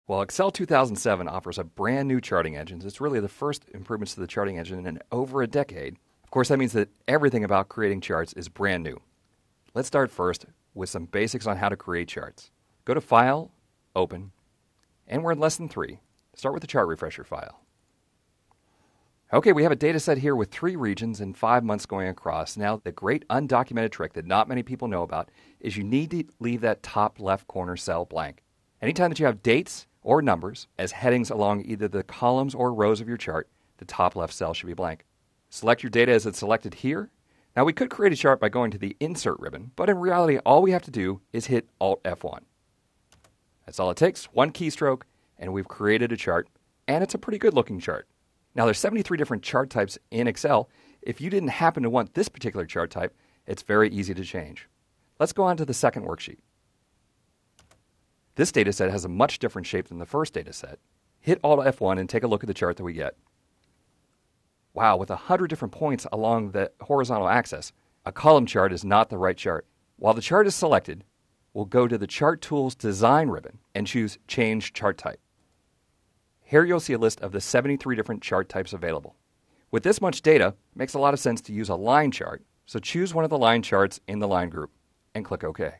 Well, Excel 2007 offers a brand new charting engine. It's really the first improvements to the charting engine in over a decade. Of course, that means that everything about creating charts is brand new. Let's start first with some basics on how to create charts. Go to File, Open, and we're in Lesson 3. Start with the chart refresher file. Okay, we have a data set here with 3 regions and 5 months going across. Now, the great undocumented trick that not many people know about is you need to leave that top left corner cell blank. Anytime that you have dates or numbers as headings along either the columns or rows of your chart, the top left cell should be blank. Select your data as it's selected here. Now, we could create a chart by going to the Insert ribbon, but in reality, all we have to do is hit Alt F1. That's all it takes, one keystroke, and we've created a chart, and it's a pretty good looking chart. Now, there's 73 different chart types in Excel. If you didn't happen to want this particular chart type, it's very easy to change. Let's go on to the second worksheet. This data set has a much different shape than the first data set. Hit Alt F1 and take a look at the chart that we get. Wow, with 100 different points along the horizontal axis, a column chart is not the right chart. While the chart is selected, we'll go to the Chart Tools Design ribbon and choose Change Chart Type. Here you'll see a list of the 73 different chart types available. With this much data, it makes a lot of sense to use a line chart, so choose one of the line charts in the line group and click OK.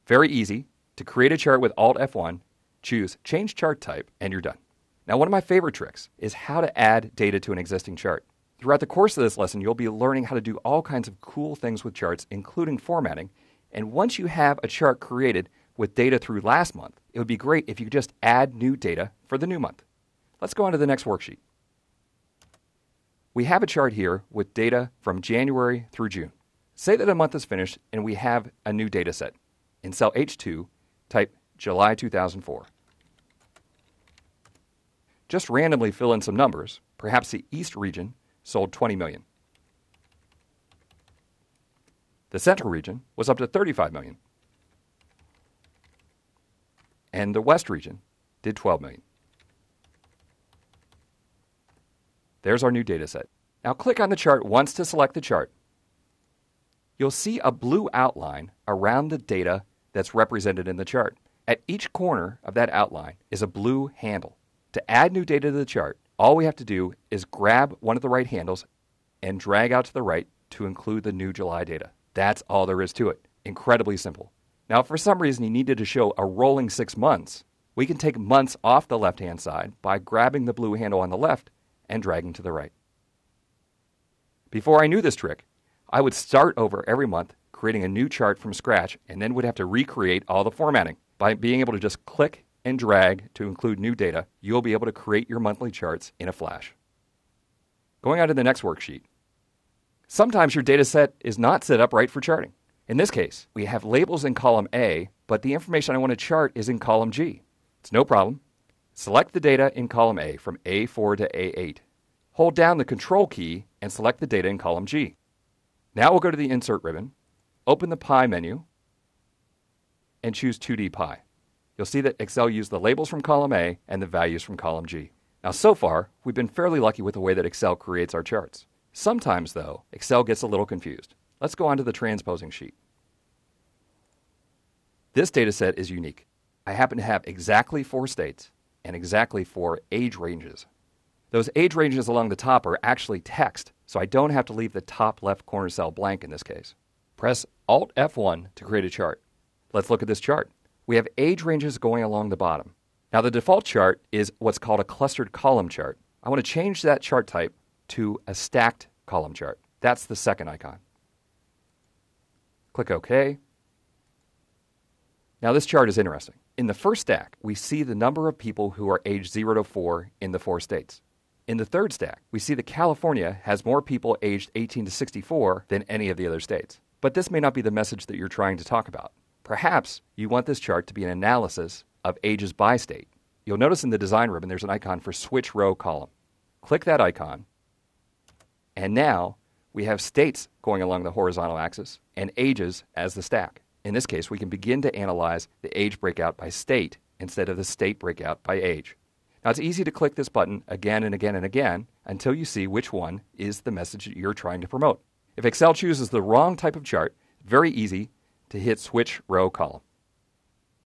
Very easy. To create a chart with Alt F1, choose Change Chart Type, and you're done. Now, one of my favorite tricks is how to add data to an existing chart. Throughout the course of this lesson, you'll be learning how to do all kinds of cool things with charts, including formatting. And once you have a chart created with data through last month, it would be great if you could just add new data for the new month. Let's go on to the next worksheet. We have a chart here with data from January through June. Say that a month is finished and we have a new data set. In cell H2, type July 2004. Just randomly fill in some numbers. Perhaps the East region sold 20 million. The Central region was up to 35 million. And the West region did 12 million. There's our new data set. Now click on the chart once to select the chart. You'll see a blue outline around the data that's represented in the chart. At each corner of that outline is a blue handle. To add new data to the chart, all we have to do is grab one of the right handles and drag out to the right to include the new July data. That's all there is to it. Incredibly simple. Now, if for some reason you needed to show a rolling 6 months, we can take months off the left-hand side by grabbing the blue handle on the left and dragging to the right. Before I knew this trick, I would start over every month creating a new chart from scratch and then would have to recreate all the formatting. By being able to just click and drag to include new data, you'll be able to create your monthly charts in a flash. Going on to the next worksheet. Sometimes your data set is not set up right for charting. In this case, we have labels in column A, but the information I want to chart is in column G. It's no problem. Select the data in column A from A4 to A8. Hold down the Control key and select the data in column G. Now we'll go to the Insert ribbon, open the Pie menu, and choose 2D Pie. You'll see that Excel used the labels from column A and the values from column G. Now, so far, we've been fairly lucky with the way that Excel creates our charts. Sometimes, though, Excel gets a little confused. Let's go on to the transposing sheet. This data set is unique. I happen to have exactly 4 states and exactly 4 age ranges. Those age ranges along the top are actually text, so I don't have to leave the top left corner cell blank in this case. Press Alt F1 to create a chart. Let's look at this chart. We have age ranges going along the bottom. Now, the default chart is what's called a clustered column chart. I want to change that chart type to a stacked column chart. That's the second icon. Click OK. Now, this chart is interesting. In the first stack, we see the number of people who are aged 0 to 4 in the 4 states. In the third stack, we see that California has more people aged 18 to 64 than any of the other states. But this may not be the message that you're trying to talk about. Perhaps you want this chart to be an analysis of ages by state. You'll notice in the Design ribbon there's an icon for Switch Row Column. Click that icon, and now we have states going along the horizontal axis and ages as the stack. In this case, we can begin to analyze the age breakout by state instead of the state breakout by age. Now, it's easy to click this button again and again and again until you see which one is the message that you're trying to promote. If Excel chooses the wrong type of chart, very easy to hit Switch Row Column.